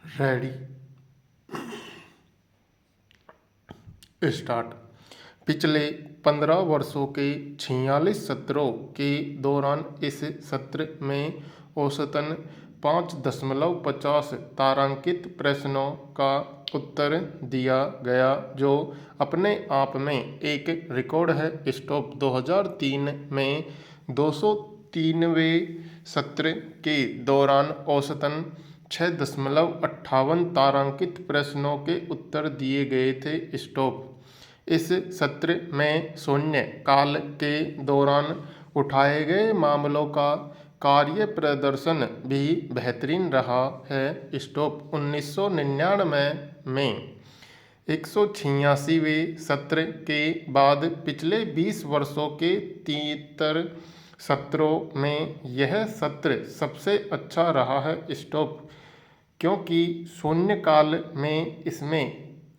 Ready start. पिछले 15 वर्षों के 46 सत्रों के दौरान इस सत्र में औसतन 5.50 तारांकित प्रश्नों का उत्तर दिया गया, जो अपने आप में एक रिकॉर्ड है। स्टॉप 2003 में 203वें सत्र के दौरान औसतन 6.58 तारांकित प्रश्नों के उत्तर दिए गए थे। स्टॉप इस सत्र में शून्य काल के दौरान उठाए गए मामलों का कार्य प्रदर्शन भी बेहतरीन रहा है। स्टॉप 1999 में 186वें सत्र के बाद पिछले 20 वर्षों के 73 सत्रों में यह सत्र सबसे अच्छा रहा है। स्टॉप क्योंकि शून्यकाल में इसमें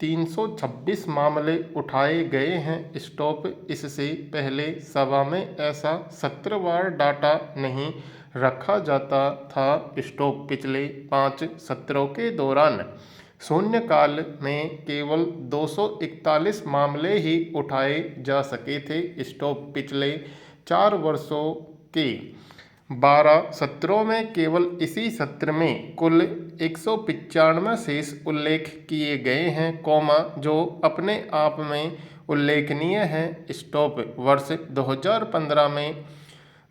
326 मामले उठाए गए हैं। स्टॉप इससे पहले सभा में ऐसा सत्रवार डाटा नहीं रखा जाता था। स्टॉप पिछले 5 सत्रों के दौरान शून्यकाल में केवल 241 मामले ही उठाए जा सके थे। स्टॉप पिछले 4 वर्षों के 12 सत्रों में केवल इसी सत्र में कुल 195 शेष उल्लेख किए गए हैं, जो अपने आप में उल्लेखनीय है। स्टॉप वर्ष 2015 में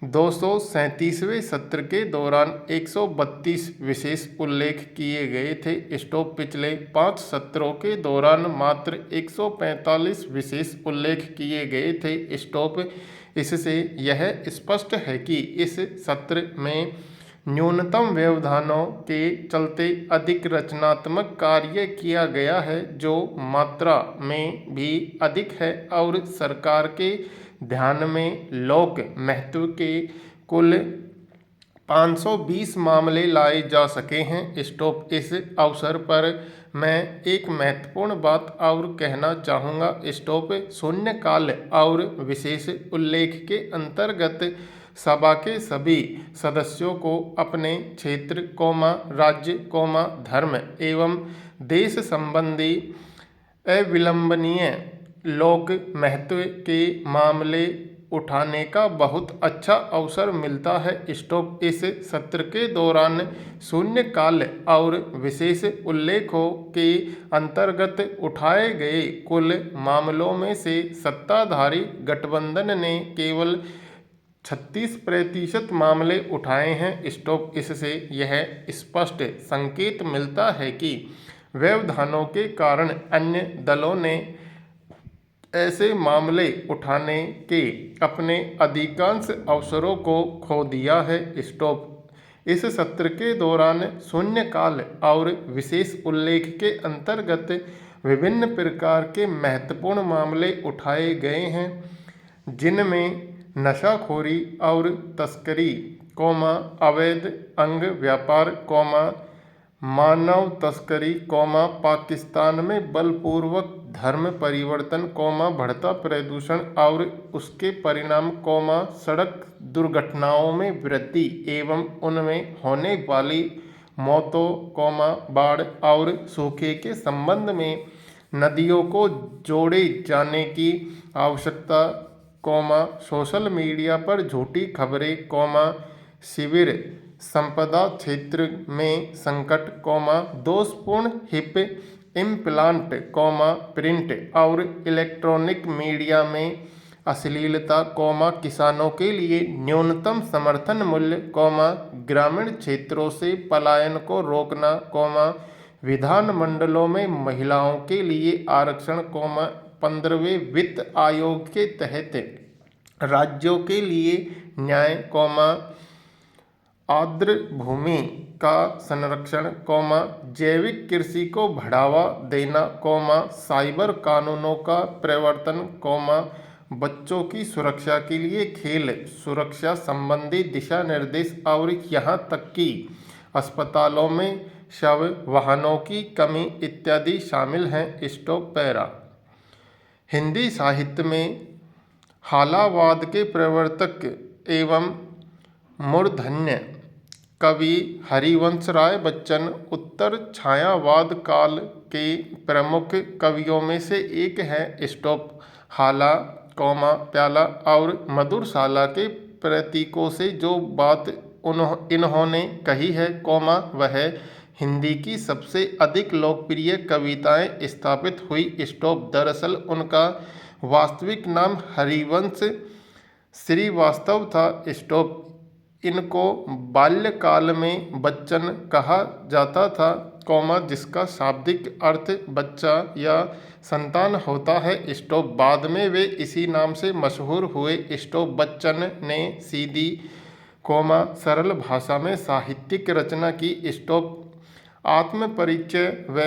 237वें सत्र के दौरान 132 विशेष उल्लेख किए गए थे। स्टॉप पिछले 5 सत्रों के दौरान मात्र 145 विशेष उल्लेख किए गए थे। स्टॉप इससे यह स्पष्ट है कि इस सत्र में न्यूनतम व्यवधानों के चलते अधिक रचनात्मक कार्य किया गया है, जो मात्रा में भी अधिक है, और सरकार के ध्यान में लोक महत्व के कुल 520 मामले लाए जा सके हैं। स्टॉप इस अवसर पर मैं एक महत्वपूर्ण बात और कहना चाहूँगा। स्टॉप शून्यकाल और विशेष उल्लेख के अंतर्गत सभा के सभी सदस्यों को अपने क्षेत्र, राज्य, धर्म एवं देश संबंधी अविलंबनीय लोक महत्व के मामले उठाने का बहुत अच्छा अवसर मिलता है। स्टॉप इस सत्र के दौरान शून्यकाल और विशेष उल्लेखों के अंतर्गत उठाए गए कुल मामलों में से सत्ताधारी गठबंधन ने केवल 36% मामले उठाए हैं। स्टॉप इससे यह स्पष्ट संकेत मिलता है कि व्यवधानों के कारण अन्य दलों ने ऐसे मामले उठाने के अपने अधिकांश अवसरों को खो दिया है। स्टॉप इस सत्र के दौरान शून्यकाल और विशेष उल्लेख के अंतर्गत विभिन्न प्रकार के महत्वपूर्ण मामले उठाए गए हैं, जिनमें नशाखोरी और तस्करी, अवैध अंग व्यापार, मानव तस्करी, पाकिस्तान में बलपूर्वक धर्म परिवर्तन, बढ़ता प्रदूषण और उसके परिणाम, सड़क दुर्घटनाओं में वृद्धि एवं उनमें होने वाली मौतों, बाढ़ और सूखे के संबंध में नदियों को जोड़े जाने की आवश्यकता, सोशल मीडिया पर झूठी खबरें, शिविर संपदा क्षेत्र में संकट, दोषपूर्ण हिप इम्प्लांट, प्रिंट और इलेक्ट्रॉनिक मीडिया में अश्लीलता, किसानों के लिए न्यूनतम समर्थन मूल्य, ग्रामीण क्षेत्रों से पलायन को रोकना, विधान मंडलों में महिलाओं के लिए आरक्षण, 15वें वित्त आयोग के तहत राज्यों के लिए न्याय, आर्द्र भूमि का संरक्षण, जैविक कृषि को बढ़ावा देना, साइबर कानूनों का प्रवर्तन, बच्चों की सुरक्षा के लिए खेल सुरक्षा संबंधी दिशा निर्देश, और यहाँ तक कि अस्पतालों में शव वाहनों की कमी इत्यादि शामिल हैं। Stop para. हिंदी साहित्य में हालावाद के प्रवर्तक एवं मूर्धन्य कवि हरिवंश राय बच्चन उत्तर छायावाद काल के प्रमुख कवियों में से एक हैं। स्टॉप हाला, प्याला और मधुरशाला के प्रतीकों से जो बात इन्होंने कही है, वह हिंदी की सबसे अधिक लोकप्रिय कविताएं स्थापित हुई। स्टॉप दरअसल उनका वास्तविक नाम हरिवंश श्रीवास्तव था। स्टॉप इनको बाल्यकाल में बच्चन कहा जाता था, जिसका शाब्दिक अर्थ बच्चा या संतान होता है। स्टॉप बाद में वे इसी नाम से मशहूर हुए। स्टॉप बच्चन ने सीधी, सरल भाषा में साहित्यिक रचना की। स्टॉप आत्मपरिचय व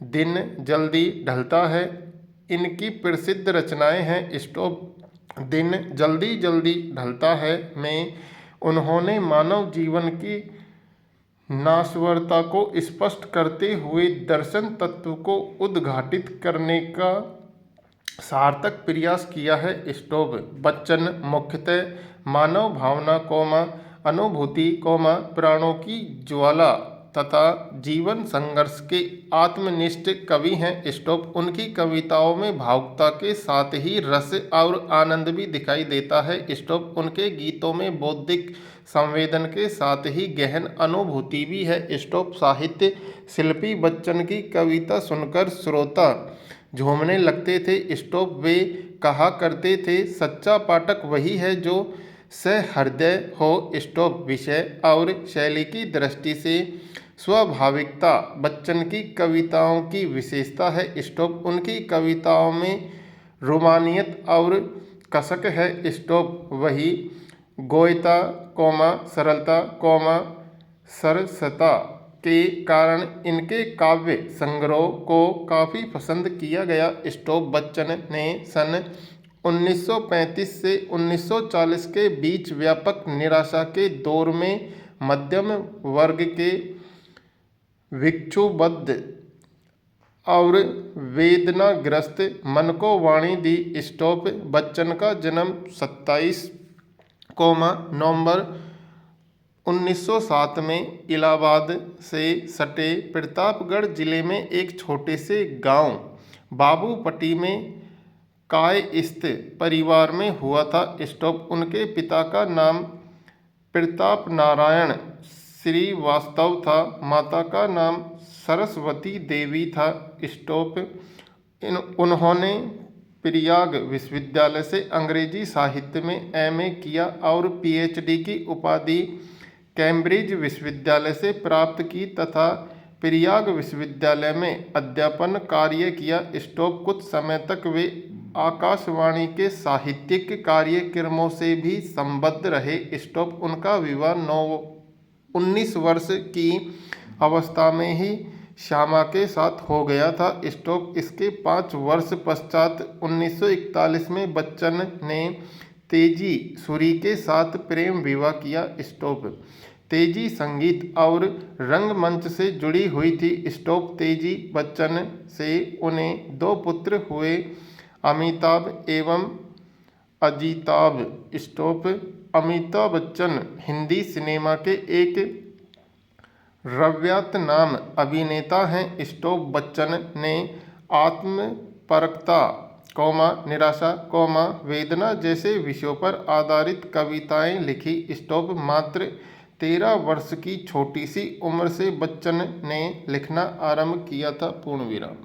दिन जल्दी ढलता है इनकी प्रसिद्ध रचनाएं हैं। स्टॉप दिन जल्दी जल्दी ढलता है में उन्होंने मानव जीवन की नाश्वरता को स्पष्ट करते हुए दर्शन तत्व को उद्घाटित करने का सार्थक प्रयास किया है। स्टॉप बच्चन मुख्यतः मानव भावना, अनुभूति, प्राणों की ज्वाला तथा जीवन संघर्ष के आत्मनिष्ठ कवि हैं। स्टॉप उनकी कविताओं में भावुकता के साथ ही रस और आनंद भी दिखाई देता है। स्टॉप उनके गीतों में बौद्धिक संवेदन के साथ ही गहन अनुभूति भी है। स्टॉप साहित्य शिल्पी बच्चन की कविता सुनकर श्रोता झूमने लगते थे। स्टॉप वे कहा करते थे, सच्चा पाठक वही है जो सहृदय हो। स्टॉप विषय और शैली की दृष्टि से स्वाभाविकता बच्चन की कविताओं की विशेषता है। स्टॉप उनकी कविताओं में रोमानियत और कसक है। स्टॉप वही गोयता, सरलता, सरसता के कारण इनके काव्य संग्रह को काफ़ी पसंद किया गया। स्टॉप बच्चन ने सन 1935 से 1940 के बीच व्यापक निराशा के दौर में मध्यम वर्ग के विक्षुब्ध और वेदनाग्रस्त मन को वाणी दी। स्टॉप बच्चन का जन्म 27 नवंबर 1907 में इलाहाबाद से सटे प्रतापगढ़ जिले में एक छोटे से गांव बाबूपट्टी में कायस्थ परिवार में हुआ था। स्टॉप उनके पिता का नाम प्रताप नारायण श्रीवास्तव था, माता का नाम सरस्वती देवी था। स्टॉप उन्होंने प्रयाग विश्वविद्यालय से अंग्रेजी साहित्य में एमए किया और पीएचडी की उपाधि कैम्ब्रिज विश्वविद्यालय से प्राप्त की तथा प्रयाग विश्वविद्यालय में अध्यापन कार्य किया। स्टॉप कुछ समय तक वे आकाशवाणी के साहित्यिक कार्यक्रमों से भी संबद्ध रहे। स्टॉप उनका विवाह 19 वर्ष की अवस्था में ही श्यामा के साथ हो गया था। स्टॉप इसके 5 वर्ष पश्चात 1941 में बच्चन ने तेजी सूरी के साथ प्रेम विवाह किया। स्टॉप तेजी संगीत और रंगमंच से जुड़ी हुई थी। स्टॉप तेजी बच्चन से उन्हें 2 पुत्र हुए, अमिताभ एवं अजिताभ। स्टॉप अमिताभ बच्चन हिंदी सिनेमा के एक रव्यातनाम अभिनेता हैं। स्टॉप बच्चन ने आत्मपरकता, निराशा, वेदना जैसे विषयों पर आधारित कविताएं लिखी। स्टॉप मात्र 13 वर्ष की छोटी सी उम्र से बच्चन ने लिखना आरंभ किया था। पूर्ण विराम।